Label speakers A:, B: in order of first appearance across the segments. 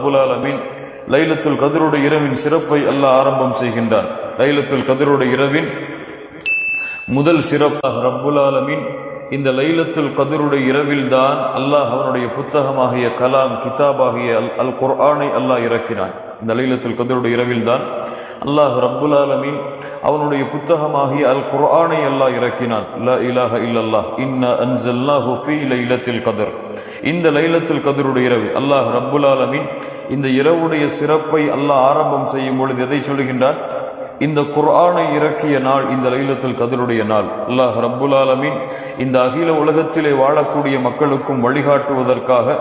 A: ரப்புல் ஆலமீன் லைலத்துல் கத்ருடைய இரவின் சிறப்பை அல்லாஹ் ஆரம்பம் செய்கின்றான். லைலத்துல் கத்ருடைய இரவின் முதல் சிறப்பாக ரப்புல் ஆலமீன் இந்த லைலத்துல் கத்ருடைய இரவில் தான் அல்லாஹ் அவனுடைய புத்தகமாகிய கலாம் கிதாபாகிய அல் குர்ஆனை அல்லாஹ் இறக்கினான். இந்த லைலத்துல் கத்ருடைய இரவில் தான் அல்லாஹ் ரப்புல் ஆலமீன் அவனுடைய புத்தகமாகிய அல் குர்ஆனை அல்லாஹ் இறக்கினான். லா இலாஹ இல்லல்லாஹ் இன்னா அன்ஸல்னாஹு ஃபீ லைலத்துல் கத்ர். இந்த லைலத்துல் கத்ருடைய இரவு அல்லாஹ் ரப்புல் ஆலமீன் இந்த இரவுடைய சிறப்பை அல்லாஹ் ஆரம்பம் செய்யும் பொழுது எதை சொல்கின்றான்? இந்த குர்ஆனை இறக்கிய நாள் இந்த லைலத்துல் கத்ருடைய நாள். அல்லாஹ் ரப்புல் ஆலமீன் இந்த அகில உலகத்திலே வாழக்கூடிய மக்களுக்கும் வழிகாட்டுவதற்காக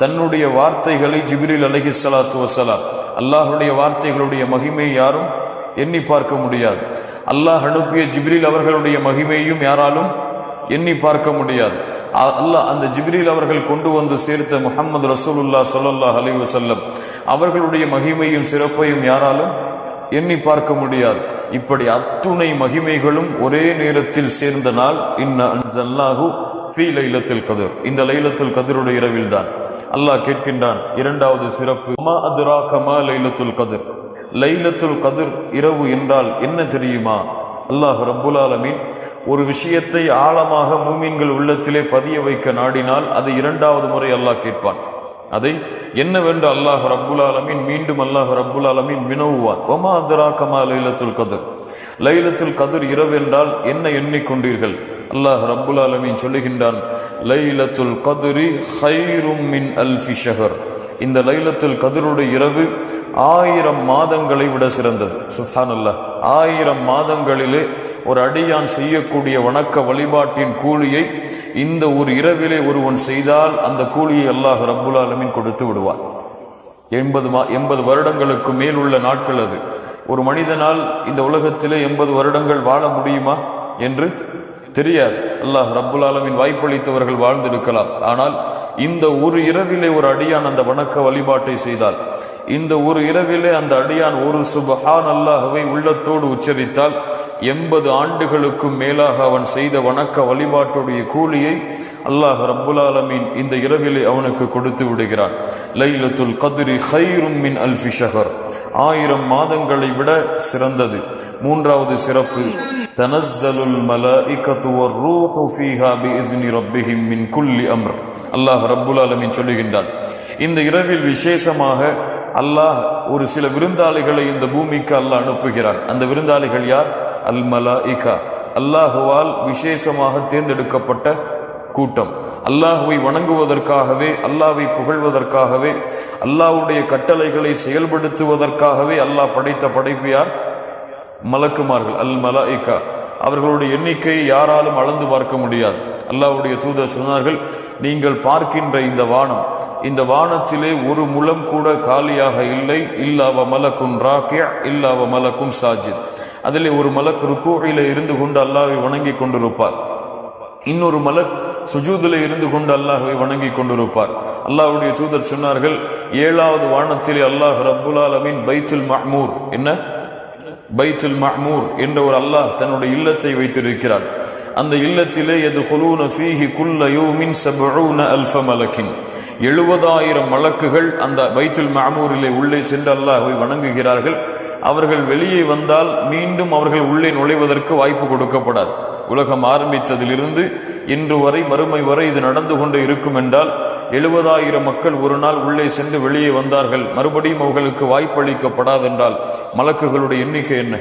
A: தன்னுடைய வார்த்தைகளை ஜிப்ரீல் அலைஹிஸ்ஸலாத்து வஸ்ஸலாம், அல்லாஹுடைய வார்த்தைகளுடைய மகிமை யாரும் எண்ணி பார்க்க முடியாது. அல்லாஹ் அனுப்பிய ஜிப்ரீல் அவர்களுடைய மகிமையும் யாராலும் எண்ணி பார்க்க முடியாது. அல்லாஹ் அந்த ஜிப்ரீல் அவர்கள் கொண்டு வந்து சேர்த்த முஹம்மது ரசூலுல்லாஹ் ஸல்லல்லாஹு அலைஹி வஸல்லம் அவர்களுடைய மகிமையும் சிறப்பையும் யாராலும் எண்ணி பார்க்க முடியாது. இப்படி அத்துணை மகிமைகளும் ஒரே நேரத்தில் சேர்ந்த நாள் இன்னா அன்ஸல்னாஹு ஃபீ லைலத்துல் கத்ர். இந்த லைலத்துல் கத்ருடைய இரவில் தான் அல்லாஹ் கேட்கின்றான். இரண்டாவது சிறப்பு, மா அத்ராக மா லைலத்துல் கத்ர். லைலத்துல் கத்ர் இரவு என்றால் என்ன தெரியுமா? அல்லாஹ் ரப்புல் ஆலமீன் ஒரு விஷயத்தை ஆழமாக மூமின்கள் உள்ளத்திலே பதிய வைக்க நாடினால் அதை இரண்டாவது முறை அல்லாஹ் கேட்பான். அதை என்னவென்று அல்லாஹ் ரப்புல் ஆலமீன் மீண்டும் அல்லாஹ் ரப்புல் ஆலமீன் வினவுவான். வமா அத்ராக மா லைலத்துல் கத்ர். லைலத்துல் கத்ர் இரவு என்றால் என்ன எண்ணிக்கொண்டீர்கள்? அல்லாஹ் ரப்புல் ஆலமீன் சொல்லுகின்றான், லைலத்துல் கத்ரி கைரும் மின் அல்ஃபி ஷஹர். இந்த லைலத்துல் கத்ருடைய இரவு 1000 மாதங்களை விட சிறந்தது. சுப்ஹானல்லாஹ். 1000 மாதங்களிலே ஒரு அடியான் செய்யக்கூடிய வணக்க வழிபாட்டின் கூலியை இந்த ஒரு இரவிலே ஒருவன் செய்தால் அந்த கூலியை அல்லாஹ் ரப்புல் ஆலமீன் கொடுத்து விடுவான். 80 வருடங்களுக்கு மேல் உள்ள நாட்கள் அது. ஒரு மனிதனால் இந்த உலகத்திலே 80 வருடங்கள் வாழ முடியுமா என்று தெரியாது. அல்லாஹ் ரப்புல் ஆலமீன் வாய்ப்பளித்தவர்கள் வாழ்ந்திருக்கலாம். ஆனால் இந்த ஒரு இரவிலே ஒரு அடியான் அந்த வணக்க வழிபாட்டை செய்தால், இந்த ஒரு இரவிலே அந்த அடியான் ஒரு சுப்ஹான் அல்லாஹ்வை உள்ளத்தோடு உச்சரித்தால் 80 ஆண்டுகளுக்கும் மேலாக அவன் செய்த வணக்க வழிபாட்டுடைய கூலியை அல்லாஹ் ரப்புல் ஆலமீன் இந்த இரவிலே அவனுக்கு கொடுத்து விடுகிறான். லைலத்துல் கத்ரி கைரும் மின் அல்ஃபி ஷஹர். 1000 மாதங்களை விட சிறந்தது. மூன்றாவது சிறப்பு, தனஸ்ஸலுல் மலாயிகத்து வர்ரூஹு ஃபீஹா பிஇذن ரப்பிஹிம் மின் குல்லி அம்ர். அல்லாஹ் ரப்புல் ஆலமீன் சொல்லுகின்றான், இந்த இரவில் விசேஷமாக அல்லாஹ் ஒரு சில விருந்தாளிகளை இந்த பூமிக்கு அல்லாஹ் அனுப்புகிறான். அந்த விருந்தாளிகள் யார்? அல் மலாயிகா, அல்லாஹுவால் விசேஷமாக தேர்ந்தெடுக்கப்பட்ட கூட்டம். அல்லாஹுவை வணங்குவதற்காகவே, அல்லாஹ்வை புகழ்வதற்காகவே, அல்லாஹ்வுடைய கட்டளைகளை செயல்படுத்துவதற்காகவே அல்லாஹ் படைத்த படைப்பு யார்? மலக்குமார்கள், அல் மலாயிகா. அவர்களுடைய எண்ணிக்கையை யாராலும் அளந்து பார்க்க முடியாது. அல்லாஹ்வுடைய தூதர் சொன்னார்கள், நீங்கள் பார்க்கின்ற இந்த வானம், இந்த வானத்திலே ஒரு முலம் கூட காலியாக இல்லை. இல்லாவ மலக்குன் ராக்கியா இல்லாவ மலக்குன் சாஜித். அதிலே ஒரு மலக் ருக்கூஇலே இருந்து கொண்டு அல்லாஹ்வை வணங்கி கொண்டிருப்பார். இன்னொரு மலக் சுஜூதிலே இருந்து கொண்டு அல்லாஹ்வை வணங்கி கொண்டிருப்பார். அல்லாஹ்வுடைய தூதர் சொன்னார்கள், 7வது வானத்திலே அல்லாஹ் ரப்புல் ஆலமீன் பைத்துல் மஅமூர், என்ன பைத்துல் மஅமூர் என்ற ஒரு அல்லாஹ் தன்னுடைய இல்லத்தை வைத்திருக்கிறார். அந்த இல்லத்திலே யதுகுலூன ஃபீஹி குல்ல யௌமின் 70,000 மலக்கின். 70,000 மலக்குகள் அந்த பைத்துல் மஅமூரிலே உள்ளே சென்று அல்லாஹ்வை வணங்குகிறார்கள். அவர்கள் வெளியே வந்தால் மீண்டும் அவர்கள் உள்ளே நுழைவதற்கு வாய்ப்பு கொடுக்கப்படாது. உலகம் ஆரம்பித்ததிலிருந்து இன்று வரை, மறுமை வரை இது நடந்து கொண்டு இருக்கும் என்றால் 70,000 மக்கள் ஒரு நாள் உள்ளே சென்று வெளியே வந்தார்கள், மறுபடியும் அவர்களுக்கு வாய்ப்பளிக்கப்படாது என்றால் மலக்குகளுடைய எண்ணிக்கை என்ன?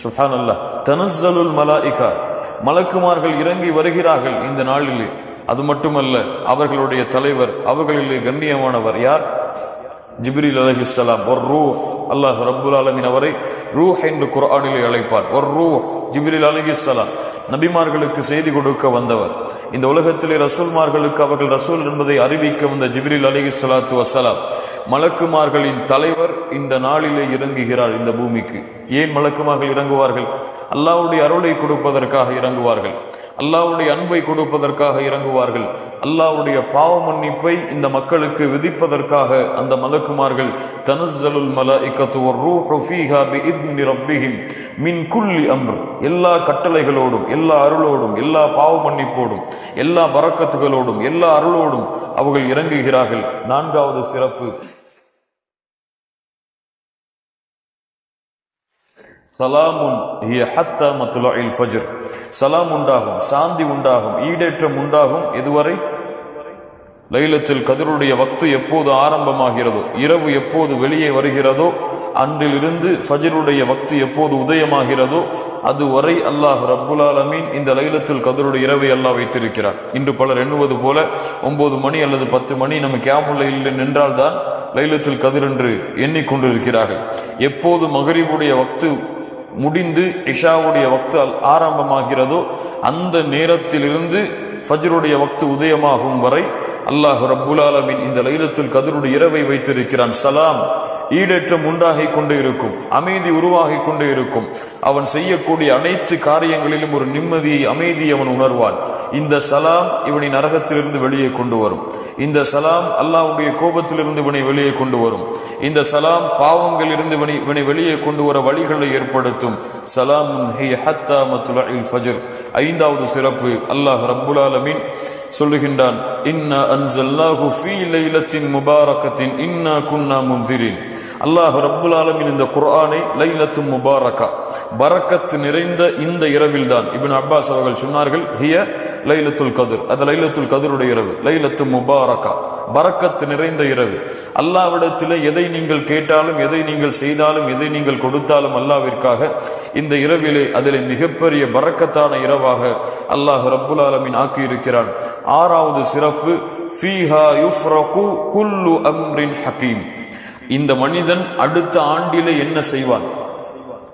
A: சுப்ஹானல்லாஹ். தனஸ்ஸலுல் மலாயிகா, மலக்குமார்கள் இறங்கி வருகிறார்கள் இந்த நாளிலே. அது மட்டுமல்ல, அவர்களுடைய தலைவர், அவர்களிலே கண்ணியமானவர் யார்? ஜிப்ரீல் அலைஹிஸ்ஸலாம். ஒரு ரூஹ், அல்லாஹ் ரப்புல் ஆலமீன் அவரை ரூஹ் என்று குர்ஆனிலே அழைப்பார். ஒரு ரூஹ், ஜிப்ரீல் அலைஹிஸ்ஸலாம் நபிமார்களுக்கு செய்தி கொடுக்க வந்தவர். இந்த உலகத்திலே ரசூல்மார்களுக்கு அவர்கள் ரசூல் என்பதை அறிவிக்க வந்த ஜிப்ரீல் அலைஹிஸ்ஸலாத்து வஸ்ஸலாம் மலக்குமார்களின் தலைவர் இந்த நாளிலே இறங்குகிறார் இந்த பூமிக்கு. ஏன் மலக்குமார்கள் இறங்குவார்கள்? அல்லாஹ்வுடைய அருளை கொடுப்பதற்காக இறங்குவார்கள். அல்லாஹ்வுடைய அன்பை கொடுப்பதற்காக இறங்குவார்கள். அல்லாஹ்வுடைய பாவ மன்னிப்பை இந்த மக்களுக்கு விதிப்பதற்காக அந்த மலக்குமார்கள் தனஸ்ஸலுல் மலாயிகத்து வர்ரூஹு ஃபீஹா பிஇذن ரப்பிஹிம் மின் குல்லி அம்ர், எல்லா கட்டளைகளோடும், எல்லா அருளோடும், எல்லா பாவ மன்னிப்போடும், எல்லா பரக்கத்துகளோடும், எல்லா அருளோடும் அவர்கள் இறங்குகிறார்கள். 4வது சிறப்பு, சலாமுன் ஹிய ஹத்தா மத்லஇல் ஃபஜ்ர். சலாம் உண்டாகும், சாந்தி உண்டாகும், ஈடேற்றம் உண்டாகும். எதுவரை? லைலத்துல் கத்ருடைய வக்து எப்போது ஆரம்பமாகிறதோ, இரவு எப்போது வெளியே வருகிறதோ, அன்றிலிருந்து ஃபஜ்ருடைய வக்து எப்போது உதயமாகிறதோ அதுவரை அல்லாஹ் ரப்புல் ஆலமீன் இந்த லைலத்துல் கத்ருடைய இரவை அல்லாஹ் வைத்திருக்கிறார். இன்று பலர் எண்ணுவது போல 9 மணி அல்லது 10 மணி நம்ம கியாமுல் லைல் நின்றால்தான் லைலத்துல் கத்ர் என்று எண்ணிக்கொண்டிருக்கிறார்கள். எப்போது மகரிபுடைய வக்து முடிந்து இஷாவுடைய வக்து ஆரம்பமாகிறதோ அந்த நேரத்திலிருந்து ஃபஜ்ருடைய வக்து உதயமாகும் வரை அல்லாஹ் ரப்புல் ஆலமீன் இந்த லைலத்துல் கத்ருடைய இரவை வைத்திருக்கிறான். சலாம், ஈடேற்றம் உண்டாகிக் கொண்டே இருக்கும், அமைதி உருவாகிக் கொண்டே இருக்கும். அவன் செய்யக்கூடிய அனைத்து காரியங்களிலும் ஒரு நிம்மதியை, அமைதியை அவன் உணர்வான். இந்த சலாம் இவனை நரகத்திலிருந்து வெளியே கொண்டு வரும். இந்த சலாம் அல்லாஹ்வுடைய கோபத்திலிருந்து இவனை வெளியே கொண்டு வரும். இந்த சலாம் பாவங்களிலிருந்து இவனை வெளியே கொண்டு வர வழிகளை ஏற்படுத்தும். சலாமுன் ஹிய ஹத்தா மத்லஇல் ஃபஜ்ர். 5வது சிறப்பு அல்லாஹ் ரப்புல் ஆலமீன் சொல்லுகின்றான், இன்னா அன்ஸல்னாஹு ஃபீ லைலத்தின் முபாரகத்தின் இன்னா குன்னா முன்திரின். அல்லாஹ் ரப்புல் ஆலமீன் இந்த குர்ஆனை லைலத்து முபாரகா, பரக்கத் நிறைந்த இந்த இரவில் தான். இப்னு அப்பாஸ் அவர்கள் சொன்னார்கள், ஹிய லைலத்துல் கத்ர், அது லைலத்துல் கத்ருடைய இரவு. லைலத்து முபாரகா, பரக்கத் நிறைந்த இரவு. அல்லாஹ்விடத்திலே எதை நீங்கள் கேட்டாலும், எதை நீங்கள் செய்தாலும், எதை நீங்கள் கொடுத்தாலும் அல்லாஹ்விற்காக இந்த இரவிலே அதிலே மிகப்பெரிய பரக்கத்தான இரவாக அல்லாஹ் ரப்புல் ஆலமீன் ஆக்கி இருக்கிறான். 6வது சிறப்பு, ஃபீஹா யுஃப்ரகு குல்லு அம்ரின் ஹகீம். இந்த மனிதன் அடுத்த ஆண்டிலே என்ன செய்வான்?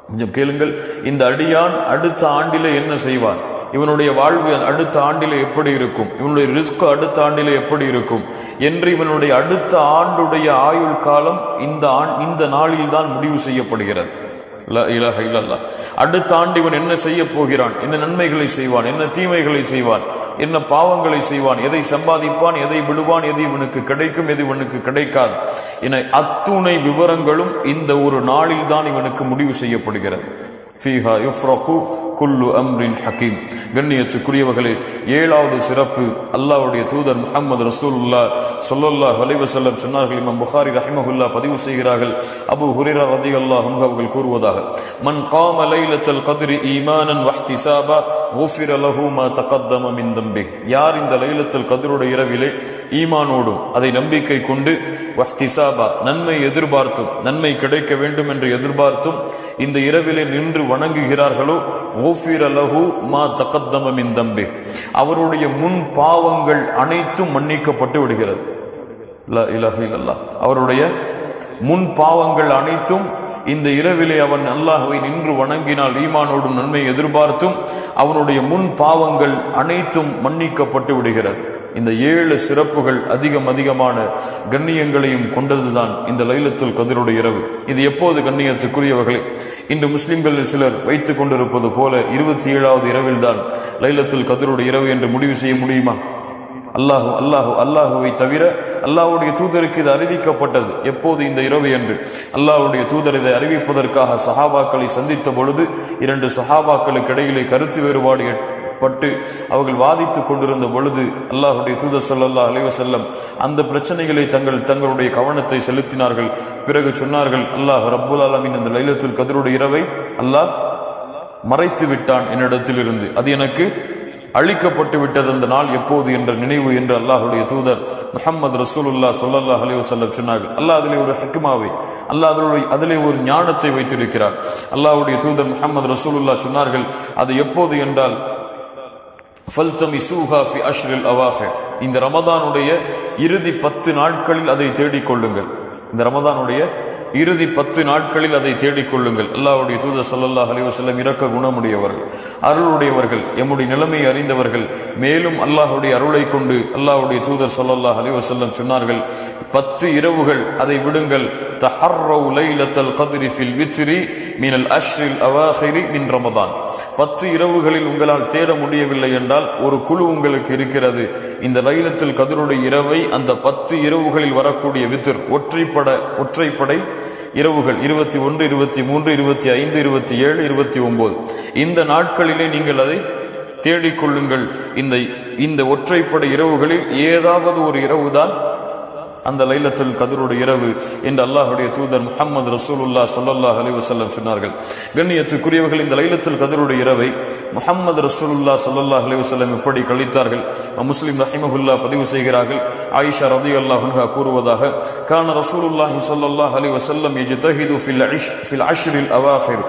A: கொஞ்சம் கேளுங்கள். இந்த அடியான் அடுத்த ஆண்டிலே என்ன செய்வான்? இவனுடைய வாழ்வு அடுத்த ஆண்டிலே எப்படி இருக்கும்? இவனுடைய ரிஸ்க் அடுத்த ஆண்டிலே எப்படி இருக்கும் என்று இவனுடைய அடுத்த ஆண்டுடைய ஆயுள் காலம் இந்த நாளில் தான் முடிவு செய்யப்படுகிறது. லா இலாஹ இல்லல்லாஹ். அடுத்த ஆண்டு இவன் என்ன செய்ய போகிறான், என்ன நன்மைகளை செய்வான், என்ன தீமைகளை செய்வான், என்ன பாவங்களை செய்வான், எதை சம்பாதிப்பான், எதை விடுவான், எது இவனுக்கு கிடைக்கும், எது இவனுக்கு கிடைக்காது என அத்துணை விவரங்களும் இந்த ஒரு நாளில் தான் இவனுக்கு முடிவு செய்யப்படுகிறது. ஃபீஹா யுஃப்ரகு குல்லு அம்ரின் ஹகீம். கண்ணியத்துக்குரியவர்களே, 7வது சிறப்பு அல்லாஹ்வுடைய தூதர் முஹம்மது ரசூலுல்லாஹ் ஸல்லல்லாஹு அலைஹி வஸல்லம் சொன்னார்கள். இமாம் புகாரி ரஹிமஹுல்லாஹ் பதிவு செய்கிறார்கள், அபூ ஹுரைரா ரலியல்லாஹு அன்ஹு அவர்கள் கூறுவதாக, மன் காம லைலத்துல் கத்ரி ஈமானன் வஹ்திசாபா குஃபிர லஹு மா தகத்தம மின் தம்பி. யார் இந்த லைலத்துல் கத்ருடைய இரவிலே ஈமானோடும் அதை நம்பிக்கை கொண்டு வஹ்திசாபா நன்மை எதிர்பார்த்தும், நன்மை கிடைக்க வேண்டும் என்று எதிர்பார்த்தும் இந்த இரவிலே நின்று வணங்குகிறார்களோ குஃபிர லஹு மா தகத்தம மின் தம்பி, அவருடைய முன் பாவங்கள் அனைத்தும் மன்னிக்கப்பட்டு விடுகிறது. லா இலாஹ இல்லல்லாஹ். அவருடைய முன் பாவங்கள் அனைத்தும் இந்த இரவிலே அவன் அல்லாஹ்வை நின்று வணங்கினால், ஈமானோடும் நன்மை எதிர்பார்த்தும் அவனுடைய முன் பாவங்கள் அனைத்தும் மன்னிக்கப்பட்டு விடுகிறது. இந்த 7 சிறப்புகள் அதிகமான கண்ணியங்களையும் கொண்டதுதான் இந்த லைலத்துல் கத்ருடைய இரவு. இது எப்போது கண்ணியத்துக்குரியவர்களே? இன்று முஸ்லிம்கள் சிலர் வைத்துக் கொண்டிருப்பது போல 27வது இரவில் தான் லைலத்துல் கத்ருடைய இரவு என்று முடிவு செய்ய முடியுமா? அல்லாஹுவை தவிர அல்லாஹ்வுடைய தூதருக்கு இது அறிவிக்கப்பட்டது. எப்போது? இந்த இரவு என்று. அல்லாஹ்வுடைய தூதர் இதை அறிவிப்பதற்காக சஹாபாக்களை சந்தித்த பொழுது 2 சஹாபாக்களுக்கு இடையிலே கருத்து வேறுபாடு பட்டு அவர்கள் வாதித்துக் கொண்டிருந்த பொழுது அல்லாஹ்வுடைய தூதர் ஸல்லல்லாஹு அலைஹி வஸல்லம் அந்த பிரச்சனைகளை தங்களுடைய கவனத்தை செலுத்தினார்கள். பிறகு சொன்னார்கள், அல்லாஹ் ரப்புல் ஆலமீன் இந்த லைலத்துல் கத்ருடைய இரவை அல்லாஹ் மறைத்து விட்டான் என்னிடத்திலிருந்து, அது எனக்கு அழிக்கப்பட்டு விட்டது அந்த நாள் எப்போது என்ற நினைவு என்று அல்லாஹ்வுடைய தூதர் முஹம்மது ரசூலுல்லாஹ் ஸல்லல்லாஹு அலைஹி வஸல்லம் சொன்னார்கள். அல்லாஹ் அதிலே ஒரு ஹிக்மாவை, அல்லாஹ் அதிலே ஒரு ஞானத்தை வைத்திருக்கிறார். அல்லாஹ்வுடைய தூதர் முஹம்மது ரசூலுல்லாஹ் சொன்னார்கள், அது எப்போது என்றால் ஃபல்தமிசூஹா ஃபி அஷ்ரில் அவாஹிர், இந்த ரமதானுடைய இறுதி 10 நாட்களில் அதை தேடிக்கொள்ளுங்கள். இந்த ரமதானுடைய இறுதி 10 நாட்களில் அதை தேடிக்கொள்ளுங்கள். அல்லாஹ்வுடைய தூதர் ஸல்லல்லாஹு அலைஹி வஸல்லம் இரக்க குணமுடையவர்கள், அருளுடையவர்கள், எம்முடைய நிலைமை அறிந்தவர்கள். மேலும் அல்லாஹ்வுடைய அருளை கொண்டு அல்லாஹ்வுடைய தூதர் ஸல்லல்லாஹு அலைஹி வஸல்லம் சொன்னார்கள், 10 இரவுகள் அதை விடுங்கள். தஹர்ரவு லைலத்துல் கத்ரி ஃபில் வித்ரி மினல் அஷ்ரில் அவாஹிரி மின் ரமதான். 10 இரவுகளில் உங்களால் தேட முடியவில்லை என்றால் ஒரு குழு உங்களுக்கு இருக்கிறது. இந்த லைலத்துல் கத்ருடைய இரவை அந்த 10 இரவுகளில் வரக்கூடிய வித்ர், ஒற்றைப்படை இரவுகள் 21, 23, 25, 27, 29 இந்த நாட்களிலே நீங்கள் அதை தேடிக்கொள்ளுங்கள். இந்த ஒற்றைப்படை இரவுகளில் ஏதாவது ஒரு இரவுதான் அந்த லைலத்துல் கத்ருடைய இரவு என்று அல்லாஹ்வுடைய தூதர் முஹம்மது ரசூலுல்லாஹ் ஸல்லல்லாஹு அலைஹி வஸல்லம் சொன்னார்கள். கண்ணியத்துக்குரியவர்கள், இந்த லைலத்துல் கத்ருடைய இரவை முஹம்மது ரசூலுல்லாஹ் ஸல்லல்லாஹு அலைஹி வஸல்லம் எப்படி கழித்தார்கள்? முஸ்லிம் ரஹிமஹுல்லாஹ் பதிவு செய்கிறார்கள். ஆயிஷா ரலியல்லாஹு அன்ஹா கூறுவதாக, கான ரசூலுல்லாஹி ஸல்லல்லாஹு அலைஹி வஸல்லம் யஜ்தஹிது ஃபில் அஷ்ரில் அவாஹிர்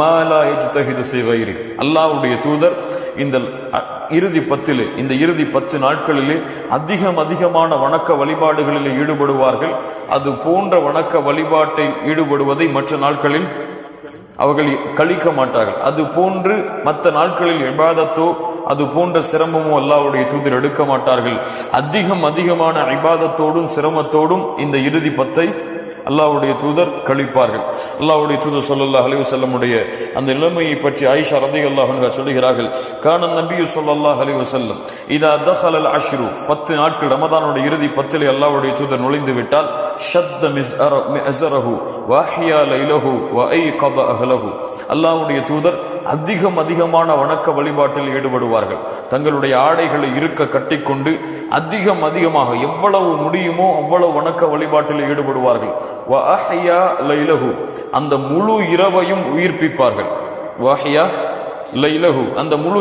A: மா லா யஜ்தஹிது ஃபீ கைரி. அல்லாஹ்வுடைய தூதர் இந்த இறுதி 10 நாட்களிலே அதிகமான வணக்க வழிபாடுகளில் ஈடுபடுவார்கள். அது போன்ற வணக்க வழிபாட்டை ஈடுபடுவதை மற்ற நாட்களில் அவர்கள் கழிக்க மாட்டார்கள். அது போன்று மற்ற நாட்களில் இபாதத்தோ அது போன்ற சிரமமோ அல்லாஹ்வுடைய தூதர் எடுக்க மாட்டார்கள். அதிகமான இபாதத்தோடும் சிரமத்தோடும் இந்த இறுதி 10 அல்லாஹ்வுடைய தூதர் கழிப்பார்கள். அல்லாஹ்வுடைய தூதர் ஸல்லல்லாஹு அலைஹி வஸல்லமுடைய அந்த நிலைமையை பற்றி ஆயிஷா ரலியல்லாஹு அன்ஹா சொல்கிறார்கள். கான நபி ஸல்லல்லாஹு அலைஹி வஸல்லம் இதா தഖலல் அஷ்ரு 10 நாட்கள் ரமதானுடைய இறுதி 10 அல்லாஹ்வுடைய தூதர் நுழைந்து விட்டால் ஷத்த மிஸ்அரஹு வஹியா லைலஹு வஐகத அஹ்லஹு. அல்லாஹ்வுடைய தூதர் அதிகமான வணக்க வழிபாட்டில் ஈடுபடுவார்கள். தங்களுடைய ஆடைகளை இருக்க கட்டிக்கொண்டு அதிகமாக எவ்வளவு முடியுமோ அவ்வளவு வணக்க வழிபாட்டில் ஈடுபடுவார்கள். வஅஹ்யா லைலஹு, அந்த முழு இரவையும் உயிர்ப்பிப்பார்கள். வஅஹ்யா லைலஹு, அந்த முழு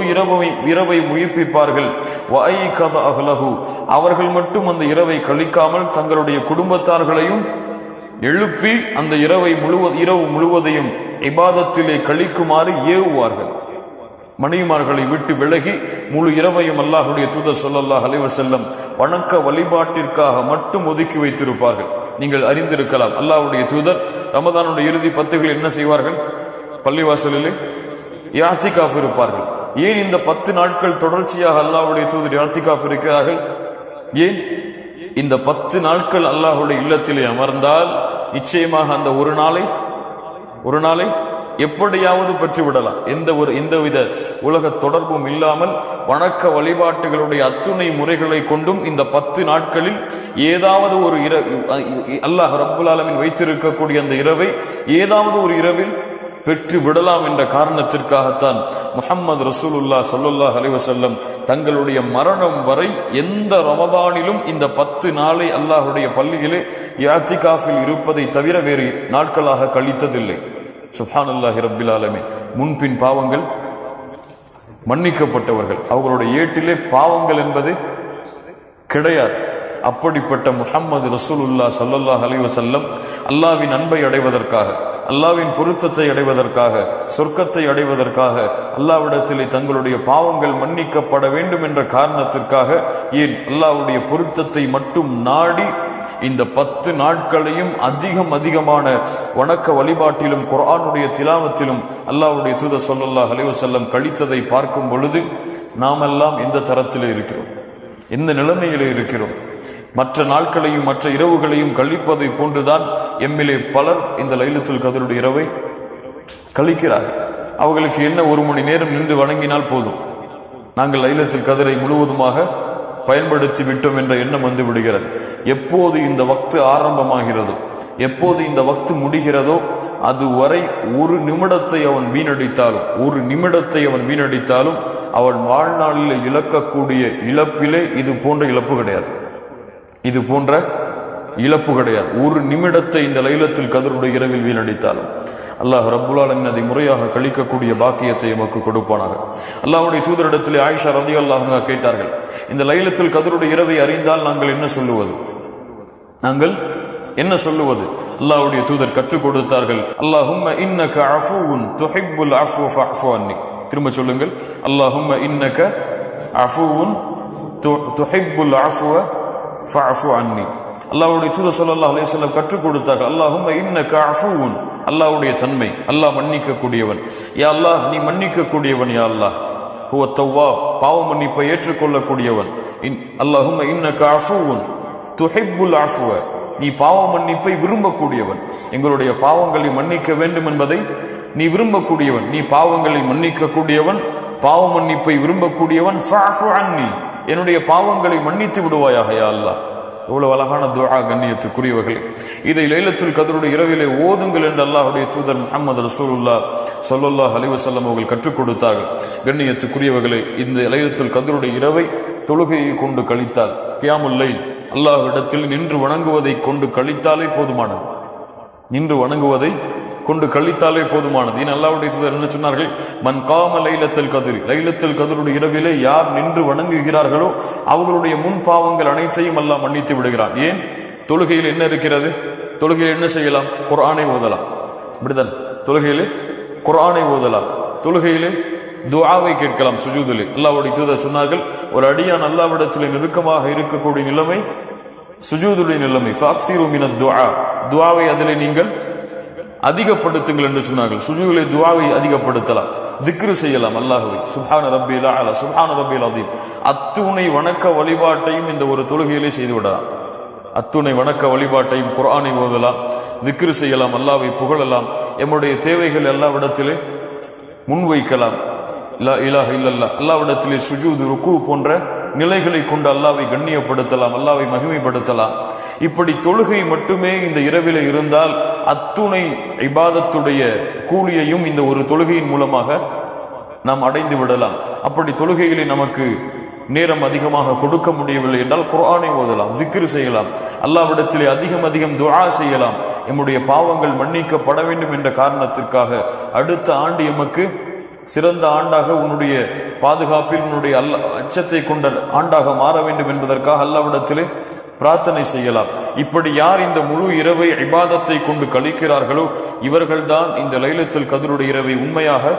A: இரவை உயிர்ப்பிப்பார்கள். வஐகத அஹ்லஹு, அவர்கள் மட்டும் அந்த இரவை கழிக்காமல் தங்களுடைய குடும்பத்தார்களையும் எழுப்பி அந்த இரவு முழுவதையும் இபாதத்திலே கழிக்குமாறு ஏவுவார்கள். மனைவிமார்களை விட்டு விலகி முழு இரவையும் அல்லாஹ்வுடைய தூதர் ஸல்லல்லாஹு அலைஹி வஸல்லம் வணக்க வழிபாட்டிற்காக மட்டும் ஒதுக்கி வைத்திருப்பார்கள். நீங்கள் அறிந்திருக்கலாம், அல்லாஹ்வுடைய தூதர் ரமதானுடைய இறுதி 10 என்ன செய்வார்கள்? பள்ளிவாசலிலே இஅ்திகாஃப் இருப்பார்கள். ஏன் இந்த 10 நாட்கள் தொடர்ச்சியாக அல்லாஹ்வுடைய தூதர் இஅ்திகாஃப் இருக்கிறார்கள்? ஏன்? இந்த 10 நாட்கள் அல்லாஹ்வுடைய இல்லத்திலே அமர்ந்தால் நிச்சயமாக அந்த ஒரு நாளை எப்படியாவது பெற்றுவிடலாம். எந்தவித உலக தொடர்பும் இல்லாமல் வணக்க வழிபாட்டுகளுடைய அத்துணை முறைகளை கொண்டும் இந்த 10 நாட்களில் ஏதாவது ஒரு அல்லாஹ் ரப்புல் ஆலமீன் வைத்திருக்கக்கூடிய அந்த இரவை ஏதாவது ஒரு இரவில் பெற்று விடலாம் என்ற காரணத்திற்காகத்தான் முஹம்மது ரசூலுல்லாஹ் ஸல்லல்லாஹு அலைஹி வஸல்லம் தங்களுடைய மரணம் வரை எந்த ரமதானிலும் இந்த 10 நாளை அல்லாஹ்வுடைய பள்ளியிலே இஅ்திகாஃபில் இருப்பதை தவிர வேறு நாட்களாக கழித்ததில்லை. சுப்ஹானல்லாஹி ரப்பில் ஆலமீன். முன்பின் பாவங்கள் மன்னிக்கப்பட்டவர்கள், அவர்களுடைய ஏட்டிலே பாவங்கள் என்பது கிடையாது. அப்படிப்பட்ட முஹம்மது ரசூலுல்லாஹ் ஸல்லல்லாஹு அலைஹி வஸல்லம் அல்லாஹ்வின் அன்பை அடைவதற்காக, அல்லாஹ்வின் பொருத்தத்தை அடைவதற்காக, சொர்க்கத்தை அடைவதற்காக, அல்லாஹ்விடத்திலே தங்களுடைய பாவங்கள் மன்னிக்கப்பட வேண்டும் என்ற காரணத்திற்காக, ஏன் அல்லாஹ்வுடைய பொருத்தத்தை மட்டும் நாடி இந்த 10 நாட்களையும் அதிகமான வணக்க வழிபாட்டிலும் குர்ஆனுடைய திலாவத்திலும் அல்லாஹ்வுடைய தூதர் ஸல்லல்லாஹு அலைஹி வஸல்லம் கழித்ததை பார்க்கும் பொழுது நாமெல்லாம் எந்த தரத்திலே இருக்கிறோம், எந்த நிலைமையிலே இருக்கிறோம்? மற்ற நாட்களையும் மற்ற இரவுகளையும் கழிப்பதை போன்றுதான் எம்மிலே பலர் இந்த லைலத்துல் கத்ருடைய இரவை கழிக்கிறார்கள். அவர்களுக்கு என்ன 1 மணி நேரம் நின்று வணங்கினால் போதும், நாங்கள் லைலத்துல் கத்ரை முழுவதுமாக பயன்படுத்தி விட்டோம் என்ற எண்ணம் வந்து விடுகிறது. எப்போது இந்த வக்து ஆரம்பமாகிறதோ, எப்போது இந்த வக்து முடிகிறதோ அதுவரை 1 நிமிடத்தை அவன் வீணடித்தாலும் அவன் வாழ்நாளில் இழக்கக்கூடிய இழப்பிலே இது போன்ற இழப்பு கிடையாது. 1 நிமிடத்தை இந்த லைலத்துல் கத்ருடைய இரவில் வீணடித்தாலும் அல்லாஹ் ரப்புல் ஆலமீன் அதை முறையாக கழிக்கக்கூடிய பாக்கியத்தை எமக்கு கொடுப்பானாக. அல்லாஹ்வுடைய தூதரிடத்திலே ஆயிஷா ரலியல்லாஹு அன்ஹா கேட்டார்கள், இந்த லைலத்துல் கத்ருடைய இரவை அறிந்தால் நாங்கள் என்ன சொல்லுவது? அல்லாஹ்வுடைய தூதர் கற்றுக் கொடுத்தார்கள், அல்லாஹும்ம இன்னக அஃபூவுன் துஹிப்புல் அஃப்வ ஃபஅஃபு அன்னி. திரும்ப சொல்லுங்கள், அல்லாஹும்ம இன்னக அஃபூவுன் துஹிப்புல் அஃப்வ ஃபஅஃபு அன்னி. அல்லாஹ்வுடைய தூதர் ஸல்லல்லாஹு அலைஹி வஸல்லம் கற்றுக் கொடுத்தார்கள், அல்லாஹும்ம இன்னக அஃபூவுன், அல்லாஹ்வுடைய தன்மை, அல்லாஹ் மன்னிக்க கூடியவன். யா அல்லாஹ், நீ மன்னிக்க கூடியவன். யா அல்லாஹ் ஹுவ தவ்வாப், பாவ மன்னிப்பை ஏற்றுக்கொள்ளக்கூடியவன். அல்லாஹும்ம இன்னக அஃபூவுன் துஹிப்புல் அஃப்வ, நீ பாவ மன்னிப்பை விரும்பக்கூடியவன். எங்களுடைய பாவங்களை மன்னிக்க வேண்டும் என்பதை நீ விரும்பக்கூடியவன், நீ பாவங்களை மன்னிக்க கூடியவன், பாவ மன்னிப்பை விரும்பக்கூடியவன். ஃபஅஃபு அன்னி, என்னுடைய பாவங்களை மன்னித்து விடுவாயாக யா அல்லாஹ். எவ்வளவு அழகான துஆ கண்ணியத்துக்குரியவர்களே. இதை லைலத்துல் கத்ருடைய இரவிலே ஓதுங்கள் என்று அல்லாஹ்வுடைய தூதர் முஹம்மது ரசூலுல்லாஹ் ஸல்லல்லாஹு அலைஹி வஸல்லம் அவர்கள் கற்றுக் கொடுத்தார்கள். கண்ணியத்துக்குரியவர்களே, இந்த லைலத்துல் கத்ருடைய இரவை தொழுகையை கொண்டு கழித்தால், கியாமுல் லைல், அல்லாஹ்விடத்தில் நின்று வணங்குவதை கொண்டு கழித்தாலே போதுமானது. நின்று வணங்குவதை கொண்டு கழித்தாலே போதுமானது. அல்லாஹ்வுடைய தூதர் என்ன சொன்னார்கள்? மன் காம லைலத்துல் கத்ர், லைலத்துல் கத்ருடைய இரவிலே யார் நின்று வணங்குகிறார்களோ அவர்களுடைய முன் பாவங்கள் அனைத்தையும் அல்லாஹ் மன்னித்து விடுகிறான். ஏன்? தொழுகையில் என்ன இருக்கிறது? தொழுகையில் என்ன செய்யலாம்? குர்ஆனை ஓதலாம். அப்படிதான், தொழுகையிலே குர்ஆனை ஓதலாம். தொழுகையிலே துஆவை கேட்கலாம். சுஜூதிலே அல்லாஹ்வுடைய தூதர் சொன்னார்கள், ஒரு அடியான் அல்லாஹ்விடத்தில் நெருக்கமாக இருக்கக்கூடிய நிலைமை சுஜூதுடைய நிலைமை. ஃபக்ஸிரு மினத் துஆ, துஆவை அதிலே நீங்கள் அதிகப்படுத்துங்கள் என்று சொன்னார்கள். சுஜூதிலே துஆவை அதிகப்படுத்தலாம், திக்ரு செய்யலாம் அல்லாஹ்வை. சுப்ஹான ரப்பில் அலா, சுப்ஹான ரப்பில் அதீம். அத்துணை வணக்க வழிபாட்டையும் இந்த ஒரு தொழுகையிலே செய்து விடலாம். அத்துணை வணக்க வழிபாட்டையும் குர்ஆனை ஓதலாம், திக்ரு செய்யலாம், அல்லாஹ்வை புகழலாம், எம்முடைய தேவைகள் எல்லாவிடத்திலே முன்வைக்கலாம். லா இலாஹ இல்லல்லாஹ், அல்லாஹ்விடத்திலே சுஜூது, ருக்கு போன்ற நிலைகளை கொண்டு அல்லாஹ்வை கண்ணியப்படுத்தலாம், அல்லாஹ்வை மகிமைப்படுத்தலாம். இப்படி தொழுகை மட்டுமே இந்த இரவிலே இருந்தால் அத்துணை இபாதத்துடைய கூலியையும் இந்த ஒரு தொழுகையின் மூலமாக நாம் அடைந்து விடலாம். அப்படி தொழுகையிலே நமக்கு நேரம் அதிகமாக கொடுக்க முடியவில்லை என்றால் குர்ஆனை ஓதலாம், திக்ரு செய்யலாம், அல்லாஹ்விடத்திலே அதிகம் துஆ செய்யலாம். நம்முடைய பாவங்கள் மன்னிக்கப்பட வேண்டும் என்ற காரணத்திற்காக அடுத்த ஆண்டு எமக்கு சிறந்த ஆண்டாக, உன்னுடைய பாதுகாப்பில் உன்னுடைய அச்சத்தை கொண்ட ஆண்டாக மாற வேண்டும் என்பதற்காக அல்லாஹ்விடத்திலே பிரார்த்தனை செய்யலாம். இப்படி யார் இந்த முழு இரவை இபாதத்தை கொண்டு கழிக்கிறார்களோ இவர்கள்தான் இந்த லைலத்துல் கத்ருடைய இரவை உண்மையாக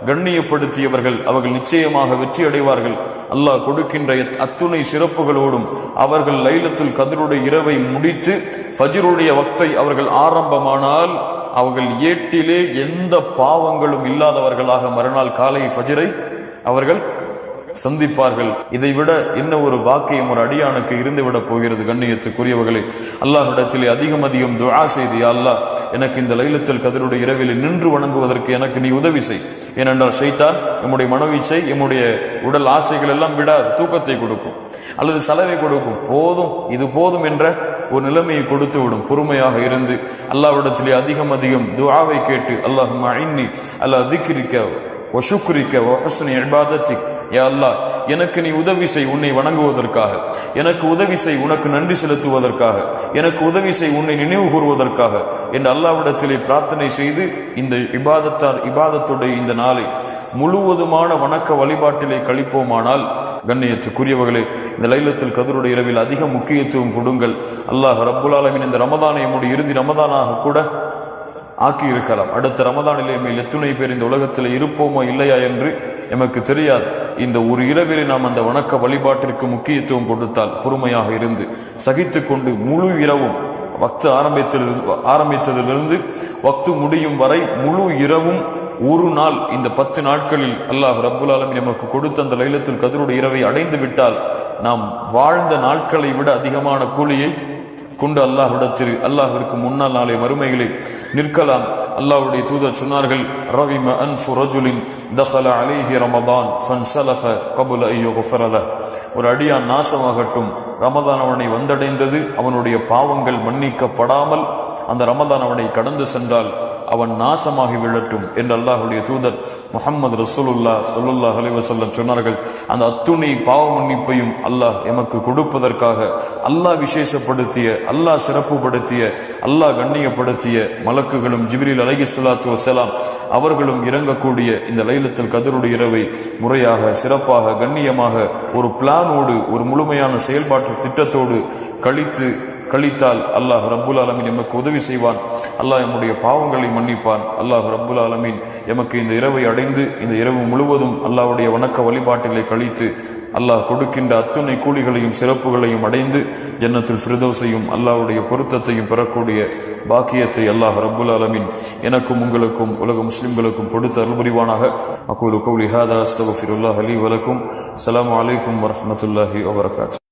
A: கண்ணியப்படுத்தியவர்கள். அவர்கள் நிச்சயமாக வெற்றி அடைவார்கள். அல்லாஹ் கொடுக்கின்ற அத்துணை சிறப்புகளோடும் அவர்கள் லைலத்துல் கத்ருடைய இரவை முடித்து ஃபஜ்ருடைய வக்தை அவர்கள் ஆரம்பமானால் அவர்கள் ஏட்டிலே எந்த பாவங்களும் இல்லாதவர்களாக மறுநாள் காலை ஃபஜ்ரை அவர்கள் சந்திப்பார்கள். இதைவிட என்ன ஒரு பாக்கியம் ஒரு அடியானுக்கு இருந்துவிட போகிறது? கண்ணியத்துக்குரியவர்களே, அல்லாஹ்விடத்திலே அதிகம் துஆ செய்து, யா அல்லாஹ், எனக்கு இந்த லைலத்துல் கத்ருடைய இரவில் நின்று வணங்குவதற்கு எனக்கு நீ உதவி செய். ஏனென்றால் ஷைத்தான் நம்முடைய மனவீச்சை, நம்முடைய உடல் ஆசைகள் எல்லாம் விடாது, தூக்கத்தை கொடுக்கும் அல்லது சலவை கொடுக்கும். போதும், இது போதும் என்ற ஒரு நிலைமையை கொடுத்து விடும். பொறுமையாக இருந்து அல்லாஹ்விடத்திலே அதிகம் துஆவை கேட்டு, அல்லாஹும்ம அஇன்னி அலா திக்ரிக வ ஷுக்ரிக வ ஹுஸ்னி இபாதத்திக், யா அல்லாஹ், எனக்கு நீ உதவி செய் உன்னை வணங்குவதற்காக, எனக்கு உதவி செய் உனக்கு நன்றி செலுத்துவதற்காக, எனக்கு உதவி செய் உன்னை நினைவு கூறுவதற்காக என்று அல்லாஹ்விடத்திலே பிரார்த்தனை செய்து இந்த இபாதத்துடைய இந்த நாளை முழுவதுமான வணக்க வழிபாட்டிலே கழிப்போமானால், கண்ணியத்துக்குரியவர்களே, இந்த லைலத்துல் கத்ருடைய இரவில் அதிக முக்கியத்துவம் கொடுங்கள். அல்லாஹ் ரப்புல் ஆலமீன் இந்த ரமதானை நம்முடைய இறுதி ரமதானாக கூட ஆக்கி இருக்கலாம். அடுத்த ரமதானிலே மேல் எத்துணை பேர் இந்த உலகத்தில் இருப்போமோ இல்லையா என்று எமக்கு தெரியாது. இந்த ஒரு இரவிலே நாம் அந்த வணக்க வழிபாட்டிற்கு முக்கியத்துவம் கொடுத்தால், பொறுமையாக இருந்து சகித்து கொண்டு முழு இரவும் வக்து ஆரம்பித்ததிலிருந்து வக்து முடியும் வரை முழு இரவும் ஒரு நாள், இந்த 10 நாட்களில் அல்லாஹ் ரப்புல் ஆலமீன் நமக்கு கொடுத்த அந்த லைலத்துல் கத்ருடைய இரவை அடைந்து விட்டால் நாம் வாழ்ந்த நாட்களை விட அதிகமான கூலியை கொண்டு அல்லாஹ்விற்கு முன்னால் நாளை மறுமையிலே நிற்கலாம். அல்லாஹ்வுடைய தூதர் சொன்னார்கள், ரகிம அன்ஃபு ரஜுலின் தഖல அலைஹி ரமதான் ஃபன்ஸலஹ கப்ல அன் யுக்ஃபர லஹ், ஒரு அடியான் நாசமாகட்டும், ரமதான் அவனை வந்தடைந்தது, அவனுடைய பாவங்கள் மன்னிக்கப்படாமல் அந்த ரமதான் அவனை கடந்து சென்றால் அவன் நாசமாகி விழட்டும் என்று அல்லாஹ்வுடைய தூதர் முஹம்மது ரசூலுல்லாஹ் ஸல்லல்லாஹு அலைஹி வஸல்லம் சொன்னார்கள். அந்த அத்துணை பாவ மன்னிப்பையும் அல்லாஹ் எமக்கு கொடுப்பதற்காக அல்லாஹ் விசேஷப்படுத்திய, அல்லாஹ் சிறப்புப்படுத்திய, அல்லாஹ் கண்ணியப்படுத்திய மலக்குகளும் ஜிப்ரீல் அலைஹிஸ்ஸலாத்து வஸ்ஸலாம் அவர்களும் இறங்கக்கூடிய இந்த லைலத்துல் கத்ருடைய இரவை முறையாக, சிறப்பாக, கண்ணியமாக ஒரு பிளானோடு, ஒரு முழுமையான செயல்பாட்டு திட்டத்தோடு கழித்தால் அல்லாஹ் ரப்புல் ஆலமீன் எமக்கு உதவி செய்வான். அல்லாஹ் நம்முடைய பாவங்களை மன்னிப்பான். அல்லாஹ் ரப்புல் ஆலமீன் எமக்கு இந்த இரவை அடைந்து இந்த இரவு முழுவதும் அல்லாஹ்வுடைய வணக்க வழிபாட்டிலே கழித்து அல்லாஹ் கொடுக்கின்ற அத்துணை கூலிகளையும் சிறப்புகளையும் அடைந்து ஜன்னத்துல் ஃபிர்தௌஸையும் அல்லாஹ்வுடைய பொருத்தத்தையும் பெறக்கூடிய பாக்கியத்தை அல்லாஹ் ரப்புல் ஆலமீன் எனக்கும் உங்களுக்கும் உலக முஸ்லிம்களுக்கும் கொடுத்து அருள் புரிவானாக. அகூலு கௌலி ஹாதா அஸ்தக்ஃபிருல்லாஹ் லீ வ லக்கும். அஸ்ஸலாமு அலைக்கும் வரஹ்மத்துல்லாஹி வ பரகாத்துஹு.